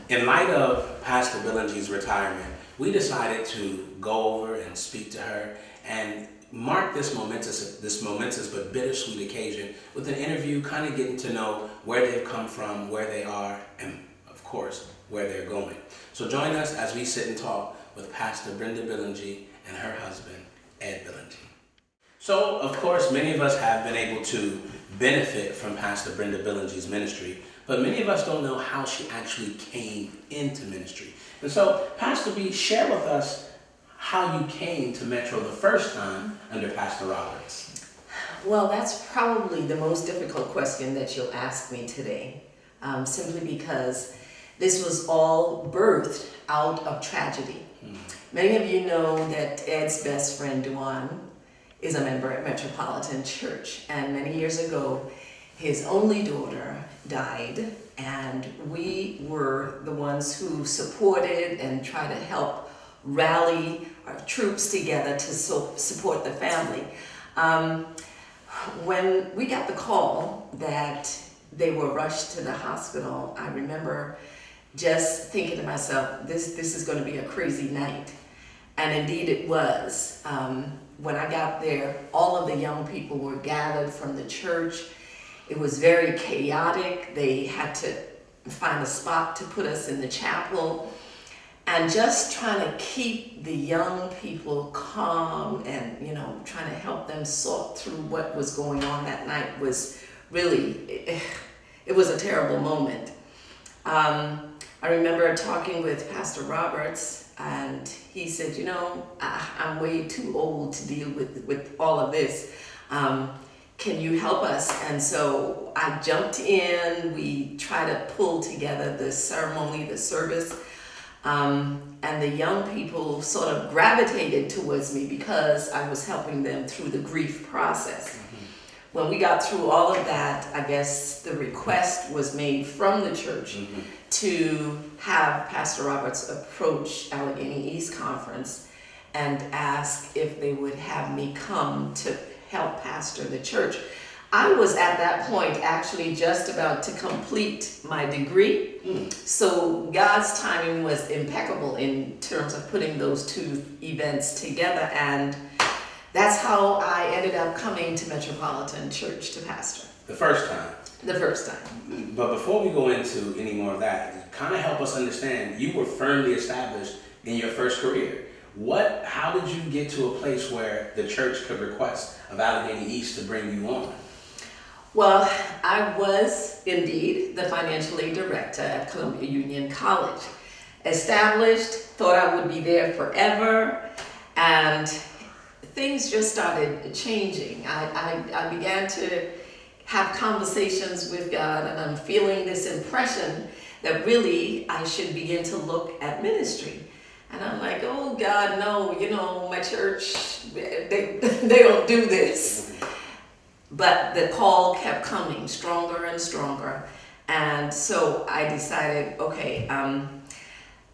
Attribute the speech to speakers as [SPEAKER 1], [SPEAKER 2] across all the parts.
[SPEAKER 1] In light of Pastor Billingy's retirement, we decided to go over and speak to her and mark this momentous but bittersweet occasion with an interview, kind of getting to know where they've come from, where they are, and of course, where they're going. So join us as we sit and talk with Pastor Brenda Billingy and her husband, Ed Billingy. So, of course, many of us have been able to benefit from Pastor Brenda Billingy's ministry, but many of us don't know how she actually came into ministry. And so, Pastor B, share with us how you came to Metro the first time under Pastor Roberts.
[SPEAKER 2] Well, that's probably the most difficult question that you'll ask me today, simply because this was all birthed out of tragedy. Many of you know that Ed's best friend, Duane, is a member at Metropolitan Church, and many years ago, his only daughter died, and we were the ones who supported and tried to help rally our troops together to support the family. When we got the call that they were rushed to the hospital, I remember just thinking to myself, this is going to be a crazy night. And indeed it was. When I got there, all of the young people were gathered from the church. It was very chaotic. They had to find a spot to put us in the chapel. And just trying to keep the young people calm and, trying to help them sort through what was going on that night was really, it was a terrible moment. I remember talking with Pastor Roberts, and he said, I'm way too old to deal with all of this. Can you help us? And so I jumped in. We tried to pull together the ceremony, the service. And the young people sort of gravitated towards me because I was helping them through the grief process. Mm-hmm. When we got through all of that, I guess the request was made from the church to have Pastor Roberts approach Allegheny East Conference and ask if they would have me come to help pastor the church. I was at that point actually just about to complete my degree. So God's timing was impeccable in terms of putting those two events together, and that's how I ended up coming to Metropolitan Church to pastor.
[SPEAKER 1] The first time?
[SPEAKER 2] The first time.
[SPEAKER 1] But before we go into any more of that, kind of help us understand, you were firmly established in your first career. How did you get to a place where the church could request of Allegheny East to bring you on?
[SPEAKER 2] Well, I was indeed the financial aid director at Columbia Union College. Established, thought I would be there forever, and things just started changing. I began to have conversations with God, and I'm feeling this impression that really I should begin to look at ministry. And I'm like, oh God, no, my church, they don't do this. But the call kept coming stronger and stronger. And so I decided, okay,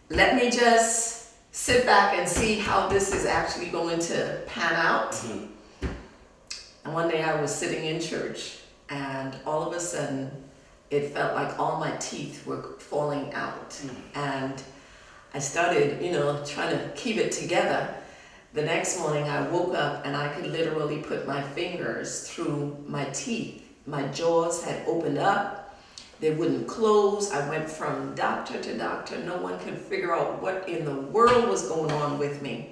[SPEAKER 2] let me just sit back and see how this is actually going to pan out. And one day I was sitting in church, and all of a sudden it felt like all my teeth were falling out. And I started, trying to keep it together. The next morning I woke up and I could literally put my fingers through my teeth. My jaws had opened up. They wouldn't close. I went from doctor to doctor. No one could figure out what in the world was going on with me.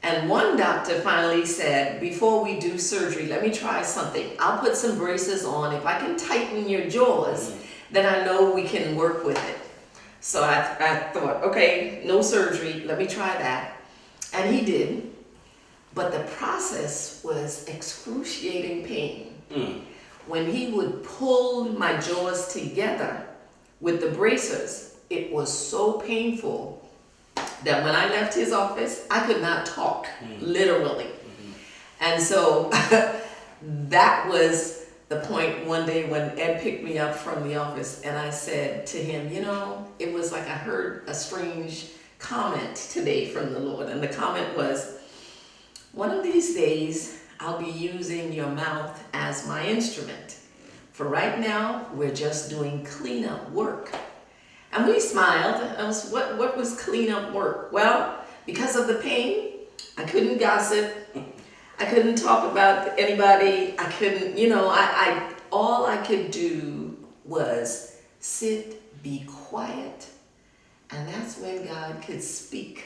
[SPEAKER 2] And one doctor finally said, before we do surgery, let me try something. I'll put some braces on. If I can tighten your jaws, then I know we can work with it. So I thought, okay, no surgery. Let me try that. And he did, but the process was excruciating pain. When he would pull my jaws together with the bracers, it was so painful that when I left his office, I could not talk, literally. And so that was the point one day when Ed picked me up from the office, and I said to him, it was like I heard a strange comment today from the Lord, and the comment was, one of these days I'll be using your mouth as my instrument. For right now, we're just doing cleanup work. And we smiled. What was cleanup work? Well, because of the pain, I couldn't gossip. I couldn't talk about anybody. I couldn't, I all I could do was sit, be quiet, and that's when God could speak.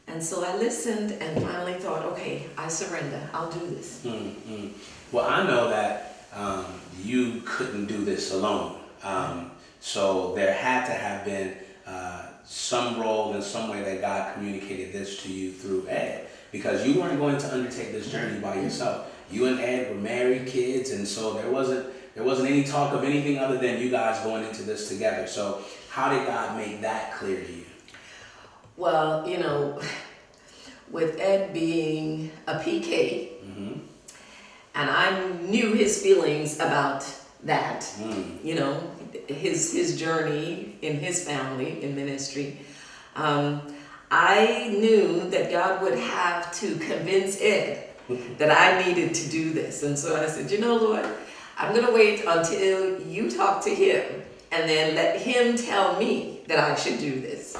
[SPEAKER 2] And so I listened and finally thought, okay, I surrender. I'll do this.
[SPEAKER 1] Mm-hmm. Well, I know that you couldn't do this alone. So there had to have been some role in some way that God communicated this to you through Ed, because you weren't going to undertake this journey by yourself. You and Ed were married, kids, and so there wasn't any talk of anything other than you guys going into this together. So how did God make that clear to you?
[SPEAKER 2] Well, with Ed being a PK, and I knew his feelings about that, his journey in his family, in ministry, I knew that God would have to convince Ed that I needed to do this. And so I said, Lord, I'm going to wait until you talk to him and then let him tell me that I should do this.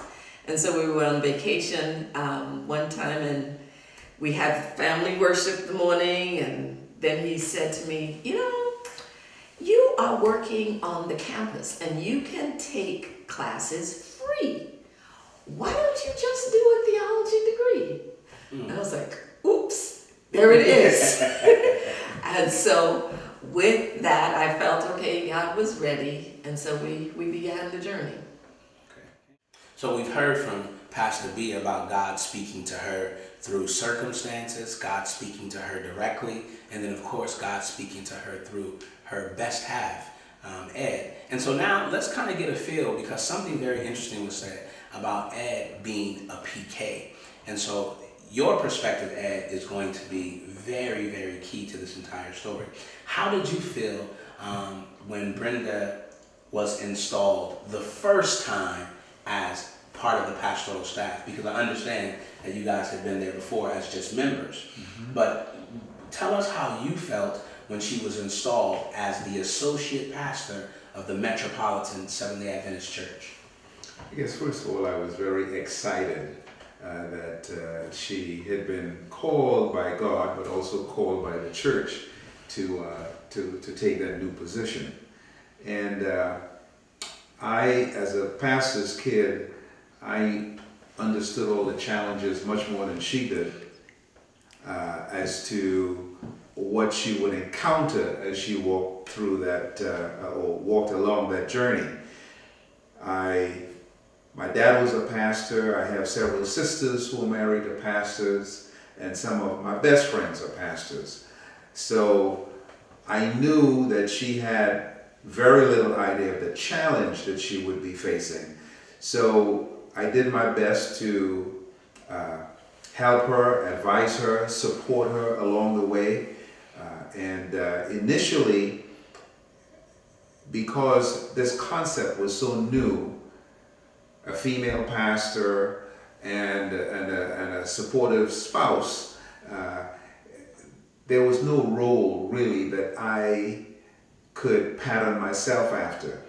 [SPEAKER 2] And so we were on vacation one time, and we had family worship the morning, and then he said to me, you are working on the campus and you can take classes free. Why don't you just do a theology degree? And I was like, oops, there it is. And so with that, I felt, okay, God was ready. And so we began the journey.
[SPEAKER 1] Okay. So we've heard from Pastor B about God speaking to her through circumstances, God speaking to her directly, and then of course God speaking to her through her best half, Ed. And so now let's kind of get a feel, because something very interesting was said about Ed being a PK. And so your perspective, Ed, is going to be very, very key to this entire story. How did you feel when Brenda was installed the first time as part of the pastoral staff? Because I understand that you guys had been there before as just members. But tell us how you felt when she was installed as the associate pastor of the Metropolitan Seventh-day Adventist Church.
[SPEAKER 3] I guess first of all, I was very excited that she had been called by God, but also called by the church to take that new position. And I, as a pastor's kid, I understood all the challenges much more than she did as to what she would encounter as she walked through that or walked along that journey. My dad was a pastor. I have several sisters who are married to pastors, and some of my best friends are pastors. So I knew that she had very little idea of the challenge that she would be facing. So I did my best to help her, advise her, support her along the way. And initially, because this concept was so new, a female pastor and a supportive spouse, there was no role really that I could pattern myself after.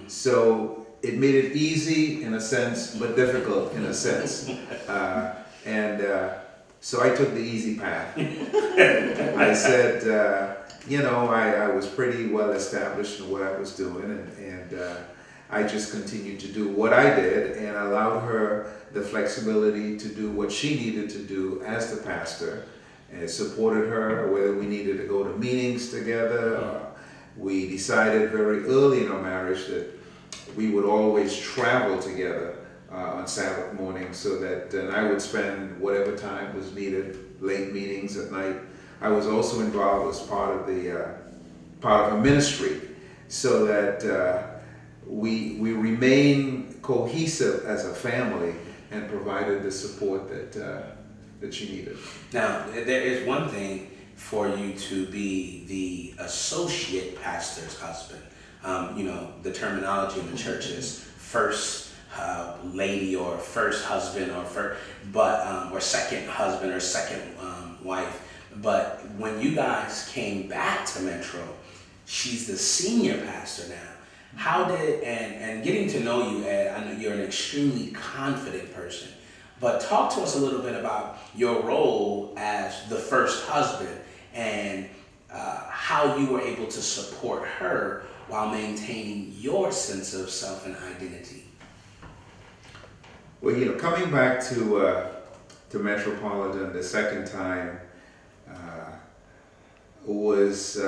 [SPEAKER 3] So it made it easy in a sense, but difficult in a sense. So I took the easy path. I said, I was pretty well established in what I was doing, and I just continued to do what I did and allowed her the flexibility to do what she needed to do as the pastor, and supported her whether we needed to go to meetings together. We decided very early in our marriage that we would always travel together on Sabbath morning, so that I would spend whatever time was needed, late meetings at night. I was also involved as part of a ministry, so that we remain cohesive as a family and provided the support that she needed.
[SPEAKER 1] Now, there is one thing for you to be the associate pastor's husband. The terminology in the church is first lady or first husband or second husband or second wife. But when you guys came back to Metro, she's the senior pastor now. How did, and getting to know you, Ed, I know you're an extremely confident person, but talk to us a little bit about your role as the first husband and how you were able to support her while maintaining your sense of self and identity.
[SPEAKER 3] Well, coming back to Metropolitan the second time was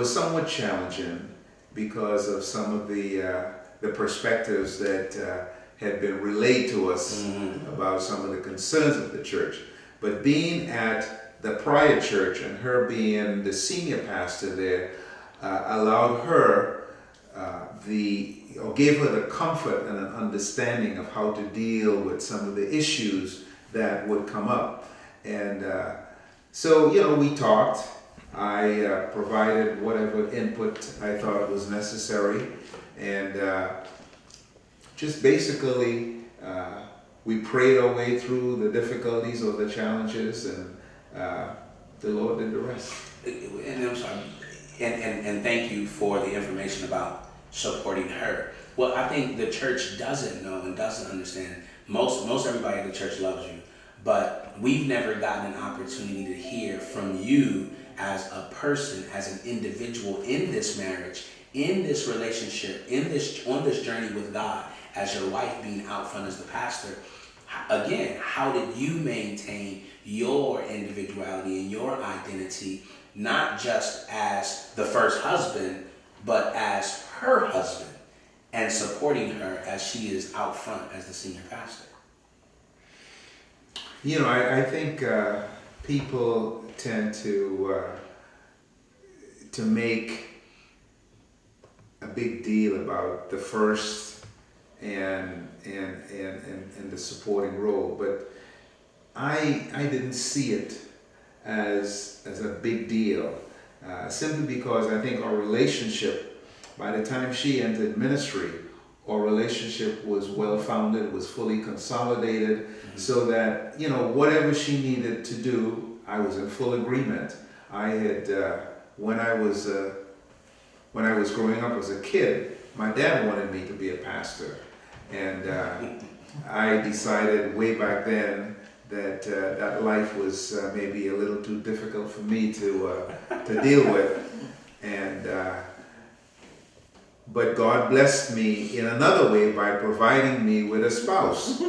[SPEAKER 3] somewhat challenging because of some of the perspectives that had been relayed to us about some of the concerns of the church. But being at the prior church and her being the senior pastor there allowed her gave her the comfort and an understanding of how to deal with some of the issues that would come up. And so, we talked. I provided whatever input I thought was necessary. And just basically, we prayed our way through the difficulties or the challenges, and the Lord did the rest.
[SPEAKER 1] And I'm sorry, and thank you for the information about supporting her. Well, I think the church doesn't know and doesn't understand. Most everybody in the church loves you, but we've never gotten an opportunity to hear from you as a person, as an individual in this marriage, in this relationship, on this journey with God, as your wife being out front as the pastor. Again, how did you maintain your individuality and your identity, not just as the first husband, but as her husband, and supporting her as she is out front as the senior pastor?
[SPEAKER 3] I think people tend to make a big deal about the first and the supporting role, but I didn't see it as a big deal, simply because I think our relationship, by the time she entered ministry, our relationship was well-founded, was fully consolidated, so that, whatever she needed to do, I was in full agreement. I had, when I was growing up as a kid, my dad wanted me to be a pastor. And I decided way back then that that life was maybe a little too difficult for me to deal with. And but God blessed me in another way by providing me with a spouse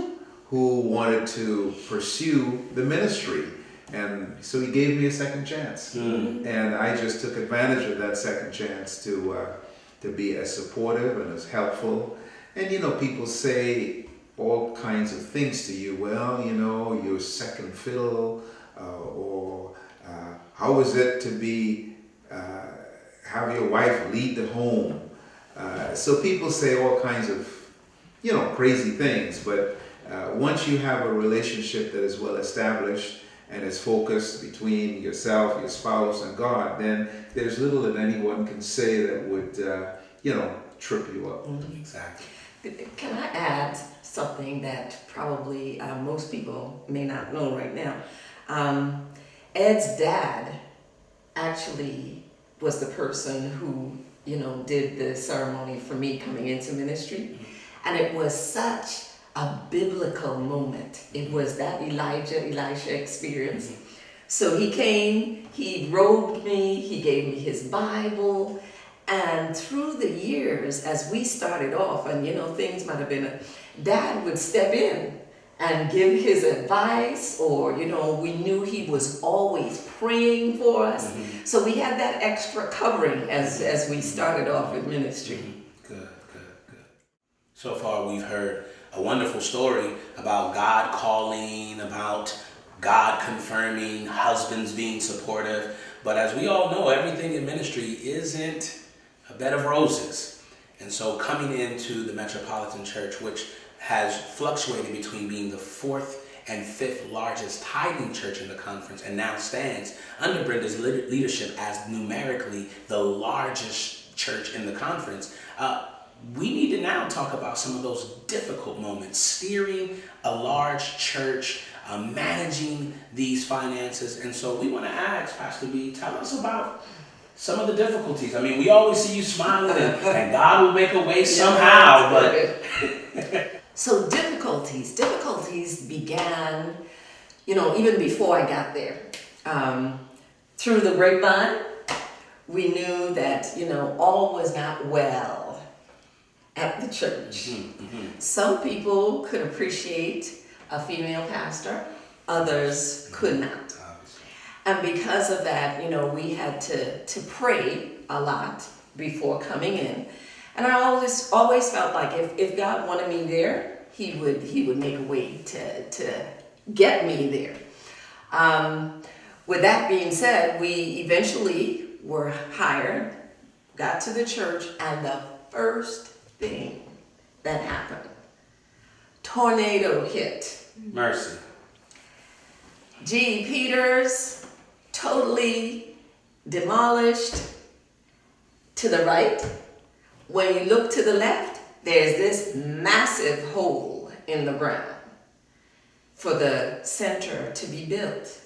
[SPEAKER 3] who wanted to pursue the ministry. And so he gave me a second chance. And I just took advantage of that second chance to be as supportive and as helpful. And people say all kinds of things to you. Well, you're second fiddle, or how is it to be have your wife lead the home? So people say all kinds of crazy things. But once you have a relationship that is well established and is focused between yourself, your spouse, and God, then there's little that anyone can say that would trip you up.
[SPEAKER 1] Exactly.
[SPEAKER 2] Can I add something that probably most people may not know right now? Ed's dad actually was the person who, did the ceremony for me coming into ministry. And it was such a biblical moment. It was that Elisha experience. So he came, he robed me, he gave me his Bible. And through the years, as we started off, and things might have been, Dad would step in and give his advice, or we knew he was always praying for us. So we had that extra covering as we started off with ministry.
[SPEAKER 1] Good. So far we've heard a wonderful story about God calling, about God confirming, husbands being supportive. But as we all know, everything in ministry isn't a bed of roses. And so coming into the Metropolitan Church, which has fluctuated between being the 4th and 5th largest tithing church in the conference, and now stands under Brenda's leadership as numerically the largest church in the conference, we need to now talk about some of those difficult moments, steering a large church, managing these finances. And so we want to ask Pastor B, tell us about some of the difficulties. I mean, we always see you smiling and God will make a way somehow, but...
[SPEAKER 2] So difficulties began, even before I got there. Through the grapevine, we knew that, all was not well at the church. Some people could appreciate a female pastor, others could not. And because of that, we had to pray a lot before coming in. And I always felt like if God wanted me there, he would make a way to get me there. With that being said, we eventually were hired, got to the church, and the first thing that happened, tornado hit.
[SPEAKER 1] Mercy.
[SPEAKER 2] G. Peters, totally demolished. To the right, when you look to the left, there's this massive hole in the ground for the center to be built.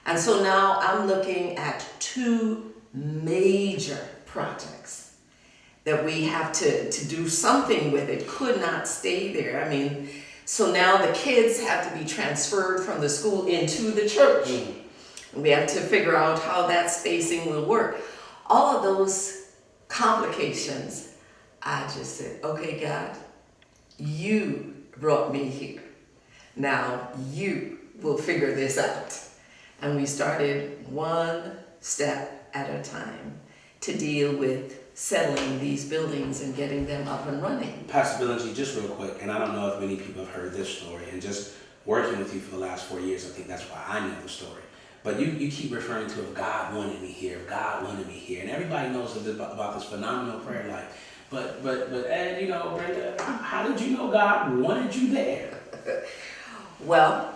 [SPEAKER 2] And so now I'm looking at two major projects that we have to do something with. It could not stay there. I mean, so now the kids have to be transferred from the school into the church. And we have to figure out how that spacing will work. All of those complications, I just said, okay, God, you brought me here. Now you will figure this out. And we started one step at a time to deal with settling these buildings and getting them up and running.
[SPEAKER 1] Pastor Billingy, just real quick, and I don't know if many people have heard this story, and just working with you for the last 4 years, I think that's why I know the story. But you keep referring to if God wanted me here, if God wanted me here, and everybody knows about this phenomenal prayer life. But Ed, Brenda, how did you know God wanted you there?
[SPEAKER 2] Well,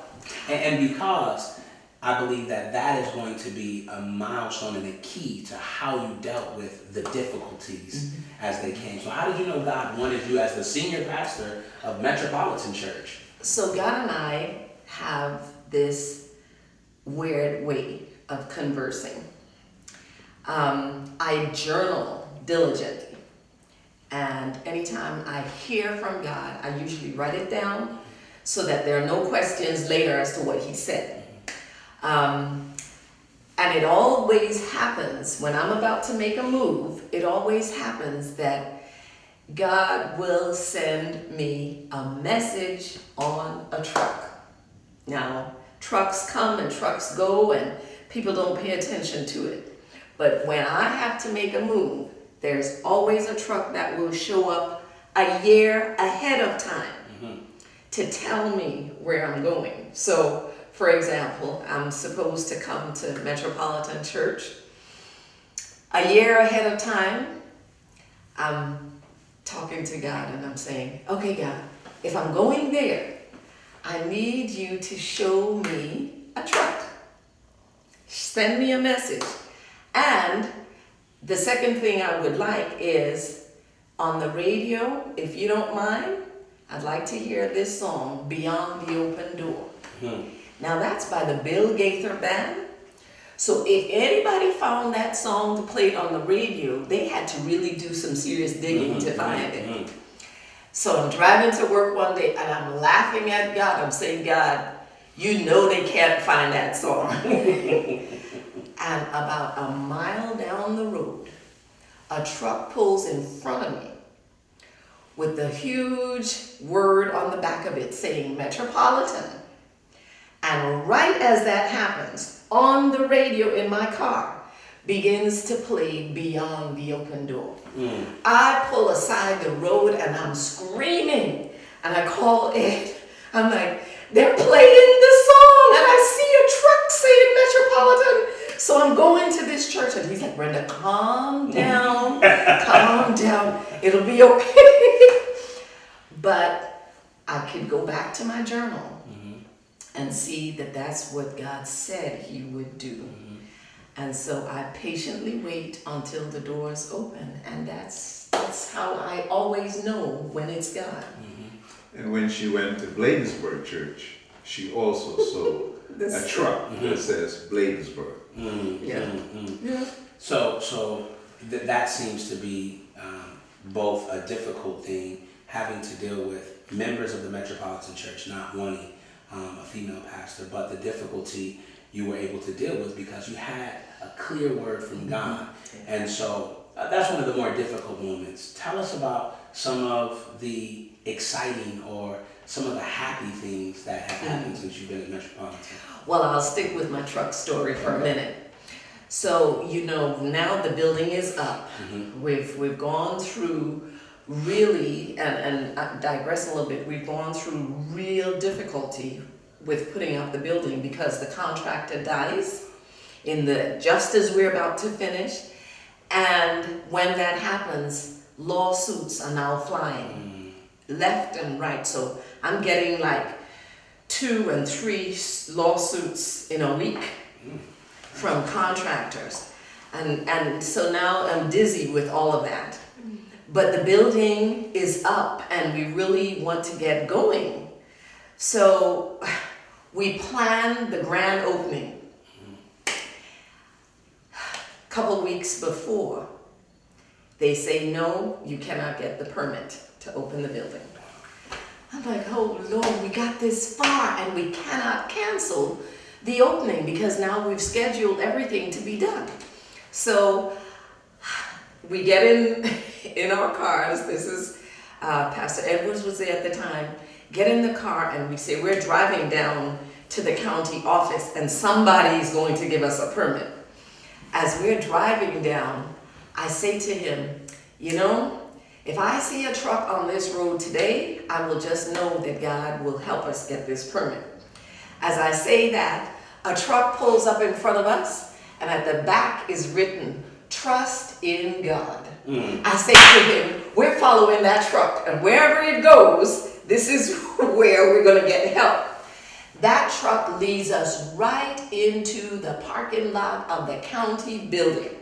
[SPEAKER 1] and because I believe that is going to be a milestone and a key to how you dealt with the difficulties as they came. So how did you know God wanted you as the senior pastor of Metropolitan Church?
[SPEAKER 2] So God and I have this weird way of conversing. I journal diligently. And anytime I hear from God, I usually write it down so that there are no questions later as to what he said. And it always happens when I'm about to make a move, it always happens that God will send me a message on a truck. Now, trucks come and trucks go and people don't pay attention to it. But when I have to make a move, there's always a truck that will show up a year ahead of time to tell me where I'm going. So, for example, I'm supposed to come to Metropolitan Church. A year ahead of time, I'm talking to God and I'm saying, okay, God, if I'm going there, I need you to show me a truck. Send me a message. And the second thing I would like is on the radio, if you don't mind, I'd like to hear this song, Beyond the Open Door. Now that's by the Bill Gaither Band. So if anybody found that song to play it on the radio, they had to really do some serious digging to find it. So I'm driving to work one day and I'm laughing at God. I'm saying, God, you know they can't find that song. And about a mile down the road, a truck pulls in front of me with a huge word on the back of it saying Metropolitan. And right as that happens, on the radio in my car begins to play Beyond the Open Door. I pull aside the road and I'm screaming. And I call Ed. I'm like, they're playing the song and I see a truck saying Metropolitan. So I'm going to this church and he's like, Brenda, calm down, calm down. It'll be okay. But I could go back to my journal and see that that's what God said he would do. And so I patiently wait until the doors open, and that's how I always know when it's God.
[SPEAKER 3] And when she went to Bladensburg Church, she also saw a truck that says Bladensburg.
[SPEAKER 2] Yeah.
[SPEAKER 1] So that seems to be both a difficult thing, having to deal with members of the Metropolitan Church not wanting a female pastor, but the difficulty you were able to deal with because you had a clear word from God. And so that's one of the more difficult moments. Tell us about some of the exciting or some of the happy things that have happened since you've been at Metropolitan.
[SPEAKER 2] Well, I'll stick with my truck story for a minute. So, now the building is up. We've gone through really, and I digress a little bit, we've gone through real difficulty with putting up the building because the contractor dies just as we're about to finish. And when that happens, lawsuits are now flying left and right. So I'm getting like 2 and 3 lawsuits in a week from contractors. And so now I'm dizzy with all of that. But the building is up and we really want to get going. So we plan the grand opening a couple weeks before. They say, no, you cannot get the permit to open the building. I'm like, oh Lord, we got this far and we cannot cancel the opening because now we've scheduled everything to be done. So we get in our cars. This is Pastor Edwards was there at the time. Get in the car and we say we're driving down to the county office and somebody's going to give us a permit. As we're driving down, I say to him, if I see a truck on this road today, I will just know that God will help us get this permit. As I say that, a truck pulls up in front of us and at the back is written, "Trust in God." I say to him, we're following that truck and wherever it goes, this is where we're going to get help. That truck leads us right into the parking lot of the county building.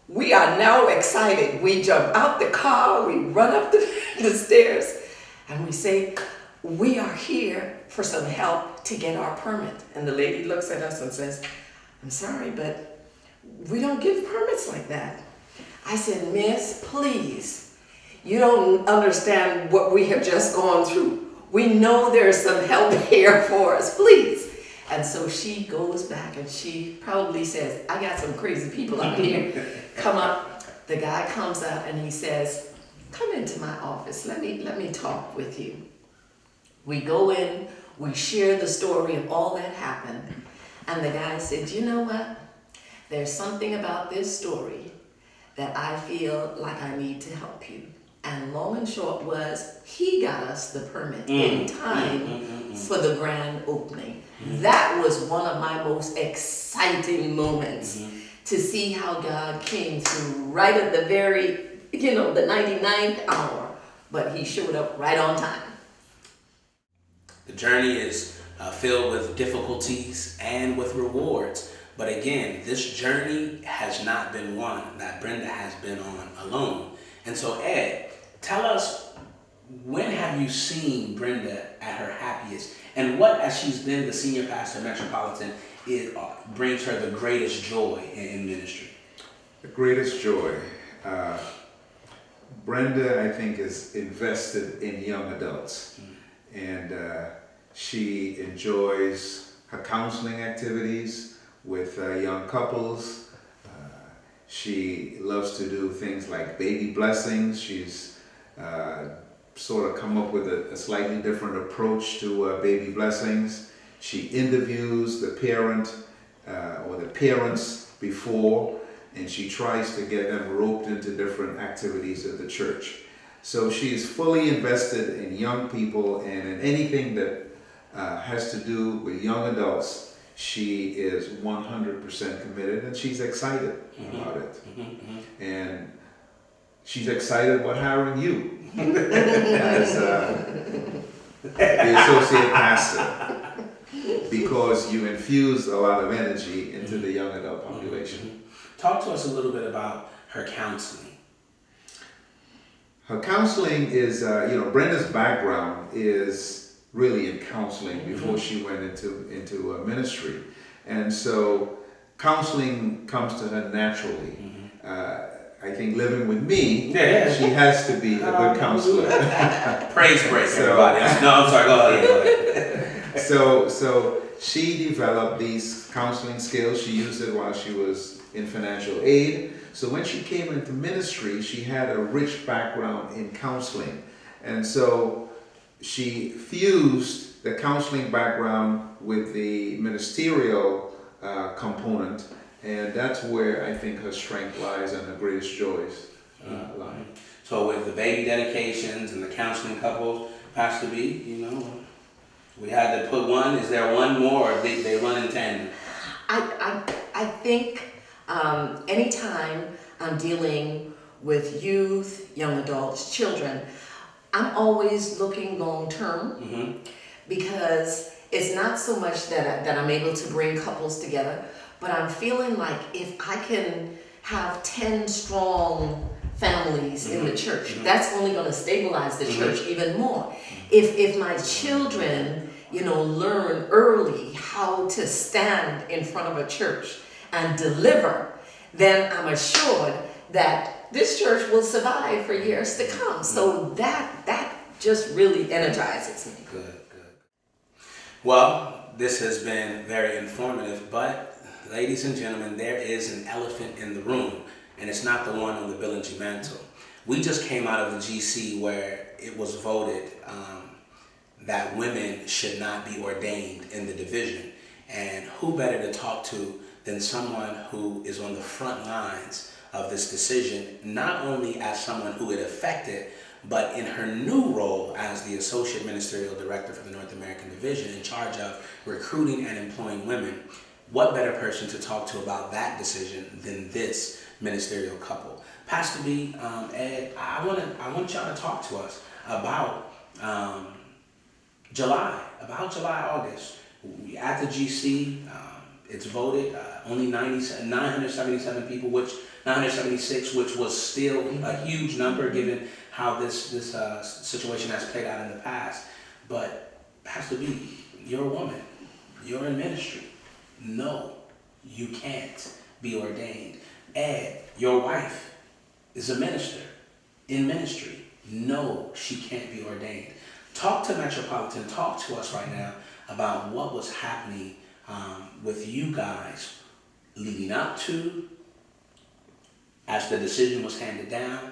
[SPEAKER 2] We are now excited. We jump out the car, we run up the stairs, and we say, we are here for some help to get our permit. And the lady looks at us and says, I'm sorry, but we don't give permits like that. I said, Miss, please, you don't understand what we have just gone through. We know there's some help here for us, please. And so she goes back and she probably says, I got some crazy people out here. Come up. The guy comes out and he says, come into my office. Let me talk with you. We go in, we share the story of all that happened. And the guy said, you know what? There's something about this story that I feel like I need to help you. And long and short was, he got us the permit in time for the grand opening. That was one of my most exciting moments to see how God came through right at the very, the 99th hour, but he showed up right on time.
[SPEAKER 1] The journey is filled with difficulties and with rewards. But again, this journey has not been one that Brenda has been on alone. And so, Ed, tell us, when have you seen Brenda at her happiest? And what, as she's been the senior pastor of Metropolitan, brings her the greatest joy in ministry?
[SPEAKER 3] The greatest joy. Brenda, I think, is invested in young adults. And she enjoys her counseling activities with young couples. She loves to do things like baby blessings. She's sort of come up with a slightly different approach to baby blessings. She interviews the parent or the parents before, and she tries to get them roped into different activities of the church. So she is fully invested in young people and in anything that has to do with young adults. She is 100% committed, and she's excited about it. And she's excited about hiring you as the associate pastor, because you infuse a lot of energy into the young adult population.
[SPEAKER 1] Talk to us a little bit about her counseling.
[SPEAKER 3] Her counseling is, Brenda's background is really in counseling before she went into ministry. And so counseling comes to her naturally. I think living with me,
[SPEAKER 1] Yeah.
[SPEAKER 3] she has to be a good counselor.
[SPEAKER 1] Praise break, everybody. No, I'm sorry. Go ahead.
[SPEAKER 3] So she developed these counseling skills. She used it while she was in financial aid. So when she came into ministry, she had a rich background in counseling. And so she fused the counseling background with the ministerial component. And that's where I think her strength lies and her greatest joys lie.
[SPEAKER 1] So with the baby dedications and the counseling couples, Pastor B, we had to put one. Is there one more, or they run in tandem?
[SPEAKER 2] I think anytime I'm dealing with youth, young adults, children, I'm always looking long term because it's not so much that I'm able to bring couples together, but I'm feeling like if I can have 10 strong families in the church, that's only going to stabilize the church even more. If my children, learn early how to stand in front of a church and deliver, then I'm assured that this church will survive for years to come. So that just really energizes me.
[SPEAKER 1] Good. Well, this has been very informative, but ladies and gentlemen, there is an elephant in the room, and it's not the one on the Billingy mantle. We just came out of the GC where it was voted that women should not be ordained in the division. And who better to talk to than someone who is on the front lines of this decision, not only as someone who it affected, but in her new role as the Associate Ministerial Director for the North American Division in charge of recruiting and employing women. What better person to talk to about that decision than this ministerial couple? Pastor B, Ed, I want y'all to talk to us about July, August. At the GC, it's voted only 977 people, 976, which was still a huge number given how this situation has played out in the past. But Pastor B, you're a woman, you're in ministry. No, you can't be ordained. Ed, your wife is a minister in ministry. No, she can't be ordained. Talk to Metropolitan, talk to us right now about what was happening with you guys leading up to, as the decision was handed down,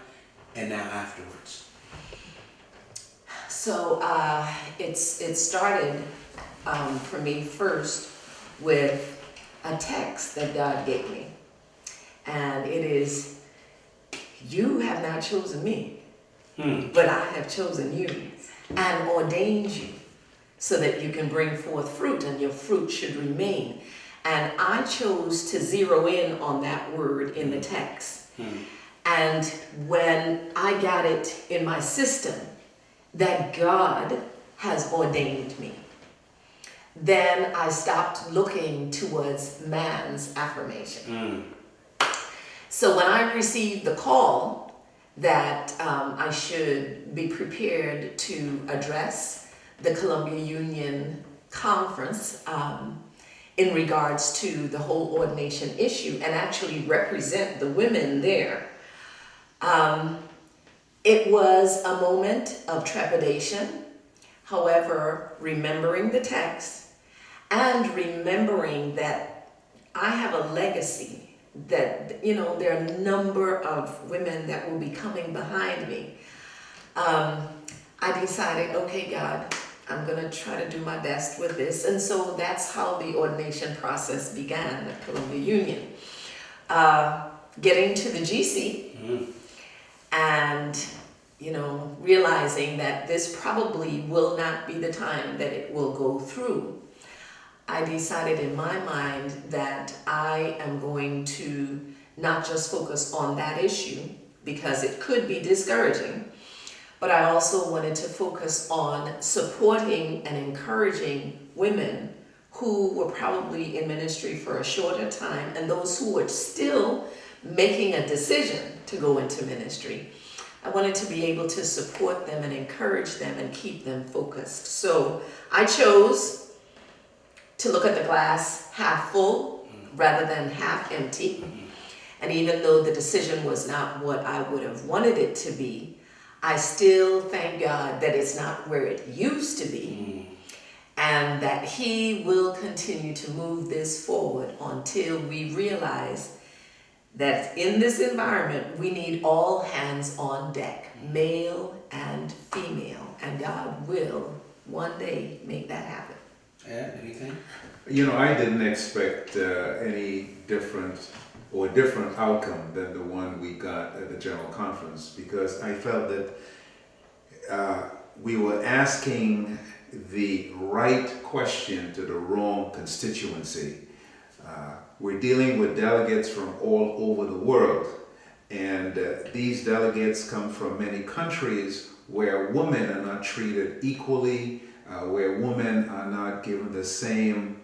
[SPEAKER 1] and now afterwards.
[SPEAKER 2] So it started for me first with a text that God gave me. And it is, you have not chosen me, but I have chosen you and ordained you so that you can bring forth fruit and your fruit should remain. And I chose to zero in on that word in the text. And when I got it in my system that God has ordained me, then I stopped looking towards man's affirmation. So when I received the call that I should be prepared to address the Columbia Union Conference in regards to the whole ordination issue and actually represent the women there, it was a moment of trepidation. However, remembering the text and remembering that I have a legacy, that, there are a number of women that will be coming behind me, I decided, okay, God, I'm going to try to do my best with this. And so that's how the ordination process began at Columbia Union. Getting to the GC and, realizing that this probably will not be the time that it will go through, I decided in my mind that I am going to not just focus on that issue because it could be discouraging, but I also wanted to focus on supporting and encouraging women who were probably in ministry for a shorter time and those who were still making a decision to go into ministry. I wanted to be able to support them and encourage them and keep them focused. So I chose to look at the glass half full rather than half empty. And even though the decision was not what I would have wanted it to be, I still thank God that it's not where it used to be, and that He will continue to move this forward until we realize that in this environment we need all hands on deck, male and female, and God will one day make that happen.
[SPEAKER 1] Ed, anything?
[SPEAKER 3] You know, I didn't expect any different outcome than the one we got at the General Conference, because I felt that we were asking the right question to the wrong constituency. We're dealing with delegates from all over the world, and these delegates come from many countries where women are not treated equally, where women are not given the same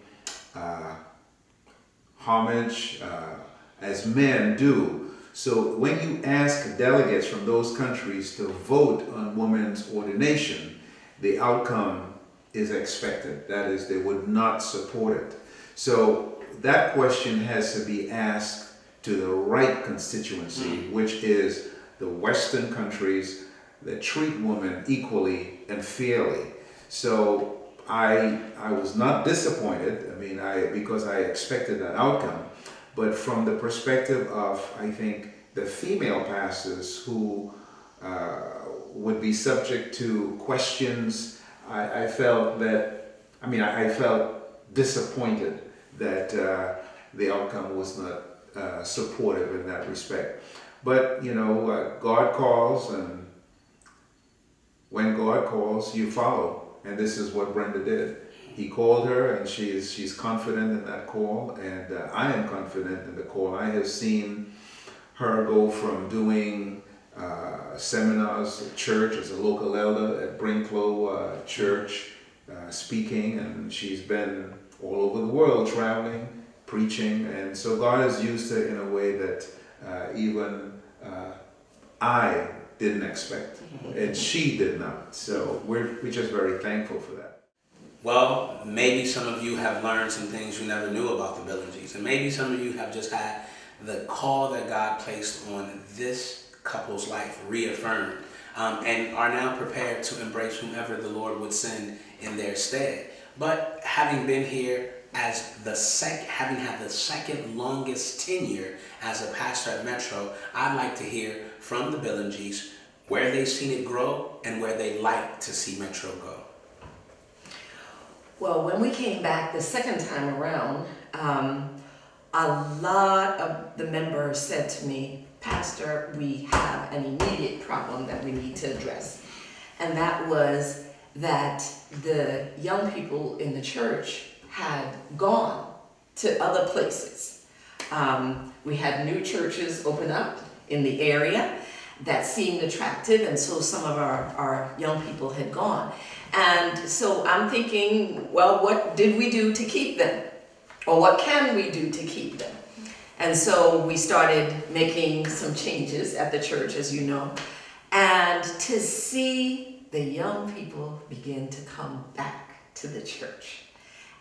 [SPEAKER 3] homage as men do. So when you ask delegates from those countries to vote on women's ordination, the outcome is expected. That is, they would not support it. So that question has to be asked to the right constituency, which is the Western countries that treat women equally and fairly. So I was not disappointed. I mean, because I expected that outcome. But from the perspective of, I think, the female pastors who would be subject to questions, I felt disappointed that the outcome was not supportive in that respect. But, you know, God calls, and when God calls, you follow. And this is what Brenda did. He called her, and she's confident in that call, and I am confident in the call. I have seen her go from doing seminars at church as a local elder at Brinklow Church, speaking, and she's been all over the world traveling, preaching, and so God has used her in a way that even I didn't expect, and she did not. So we're just very thankful for that.
[SPEAKER 1] Well, maybe some of you have learned some things you never knew about the Billingys, and maybe some of you have just had the call that God placed on this couple's life reaffirmed, and are now prepared to embrace whomever the Lord would send in their stead. But having been here as having had the second longest tenure as a pastor at Metro, I'd like to hear from the Billingys where they've seen it grow and where they'd like to see Metro go.
[SPEAKER 2] Well, when we came back the second time around, a lot of the members said to me, Pastor, we have an immediate problem that we need to address. And that was that the young people in the church had gone to other places. We had new churches open up in the area that seemed attractive, and so some of our young people had gone. And so I'm thinking, well, what did we do to keep them? Or what can we do to keep them? And so we started making some changes at the church, as you know, and to see the young people begin to come back to the church,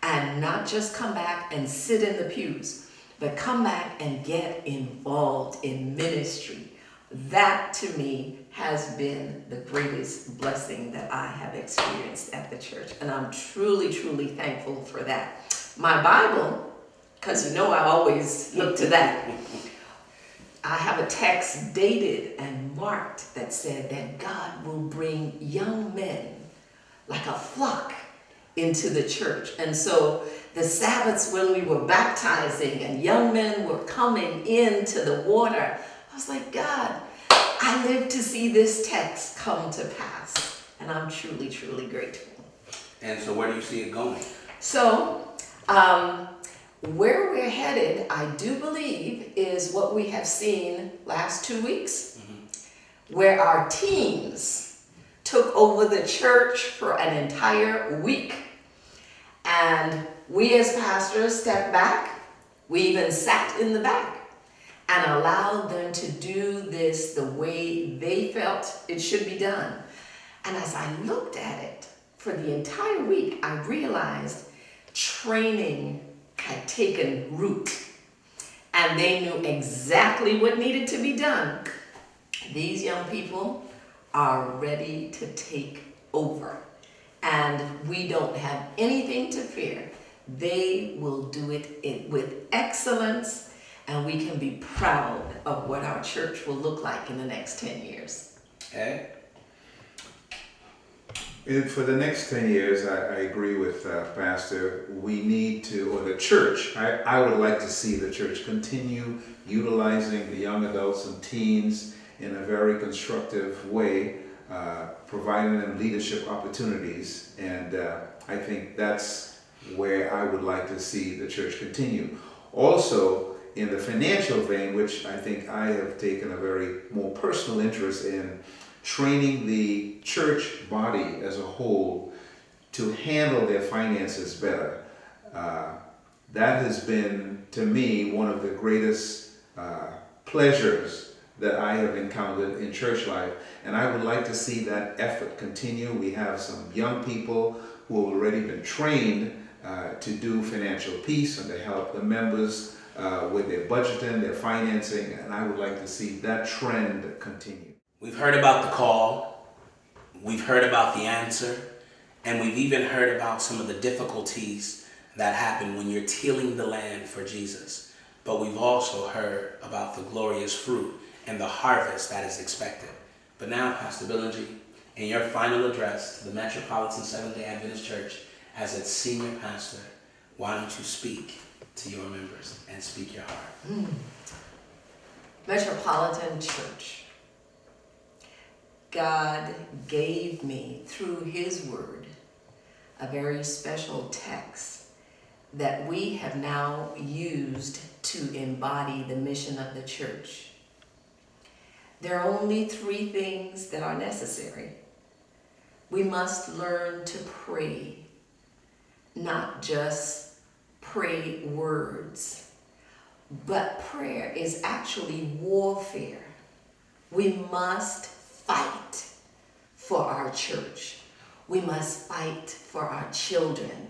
[SPEAKER 2] and not just come back and sit in the pews, but come back and get involved in ministry. That to me has been the greatest blessing that I have experienced at the church, and I'm truly, truly thankful for that. My Bible, because you know I always look to that, I have a text dated and marked that said that God will bring young men like a flock into the church. And so the Sabbaths when we were baptizing and young men were coming into the water, I was like, God, I live to see this text come to pass. And I'm truly, truly grateful.
[SPEAKER 1] And so where do you see it going?
[SPEAKER 2] So, where we're headed, I do believe, is what we have seen last 2 weeks, where our teens took over the church for an entire week. And we as pastors stepped back. We even sat in the back and allowed them to do this the way they felt it should be done. And as I looked at it for the entire week, I realized training had taken root and they knew exactly what needed to be done. These young people are ready to take over, and we don't have anything to fear. They will do it with excellence, and we can be proud of what our church will look like in the next 10 years.
[SPEAKER 1] Okay.
[SPEAKER 3] And for the next 10 years, I agree with Pastor. We need to, or the church, I would like to see the church continue utilizing the young adults and teens in a very constructive way, providing them leadership opportunities. And I think that's where I would like to see the church continue. Also, in the financial vein, which I think I have taken a very more personal interest in, training the church body as a whole to handle their finances better. That has been, to me, one of the greatest pleasures that I have encountered in church life, and I would like to see that effort continue. We have some young people who have already been trained to do financial peace and to help the members with their budgeting, their financing, and I would like to see that trend continue.
[SPEAKER 1] We've heard about the call, we've heard about the answer, and we've even heard about some of the difficulties that happen when you're tilling the land for Jesus. But we've also heard about the glorious fruit and the harvest that is expected. But now, Pastor Billingy, in your final address to the Metropolitan Seventh-day Adventist Church as its senior pastor, why don't you speak to your members and speak your heart?
[SPEAKER 2] Metropolitan Church. God gave me, through His Word, a very special text that we have now used to embody the mission of the church. There are only 3 things that are necessary. We must learn to pray, not just pray words, but prayer is actually warfare. We must fight for our church. We must fight for our children.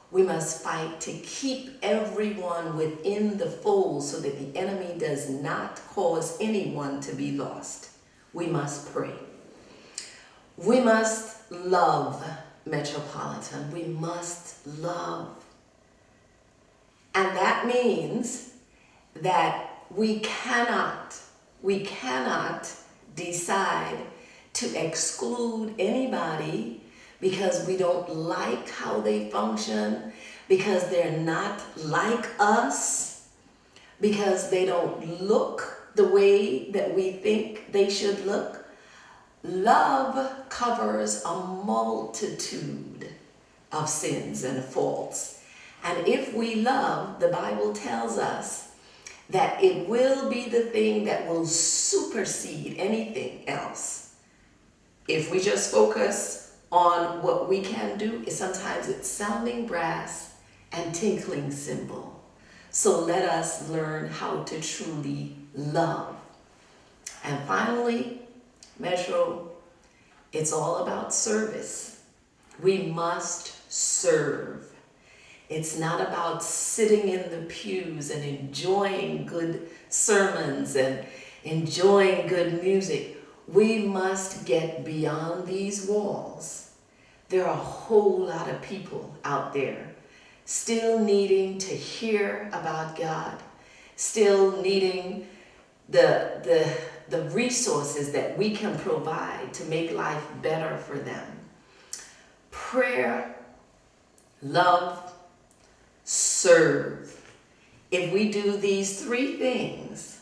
[SPEAKER 2] We must fight to keep everyone within the fold so that the enemy does not cause anyone to be lost. We must pray. We must love Metropolitan. We must love. And that means that we cannot decide to exclude anybody because we don't like how they function, because they're not like us, because they don't look the way that we think they should look. Love covers a multitude of sins and faults. And if we love, the Bible tells us that it will be the thing that will supersede anything else. If we just focus on what we can do, sometimes it's sounding brass and tinkling cymbal. So let us learn how to truly love. And finally, Metro, it's all about service. We must serve. It's not about sitting in the pews and enjoying good sermons and enjoying good music. We must get beyond these walls. There are a whole lot of people out there still needing to hear about God, still needing the resources that we can provide to make life better for them. Prayer, love, serve. If we do these 3 things,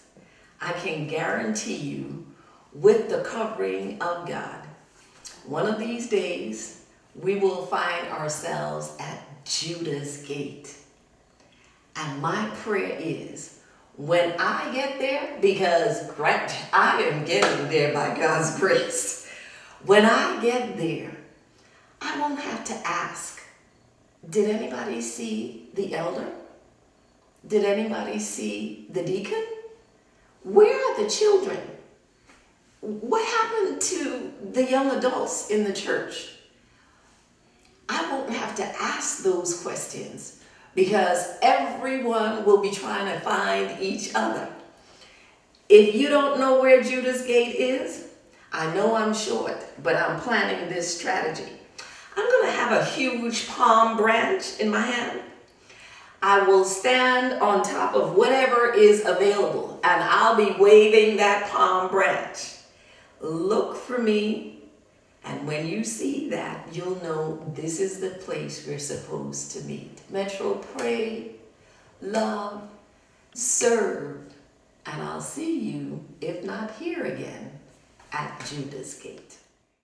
[SPEAKER 2] I can guarantee you, with the covering of God, one of these days, we will find ourselves at Judah's gate. And my prayer is, when I get there, because I am getting there by God's grace, when I get there, I won't have to ask, did anybody see the elder? Did anybody see the deacon? Where are the children? What happened to the young adults in the church? I won't have to ask those questions because everyone will be trying to find each other. If you don't know where Judas Gate is, I know I'm short, but I'm planning this strategy. I'm going to have a huge palm branch in my hand. I will stand on top of whatever is available, and I'll be waving that palm branch. Look for me, and when you see that, you'll know this is the place we're supposed to meet. Metro, pray, love, serve, and I'll see you, if not here again, at Judas Gate.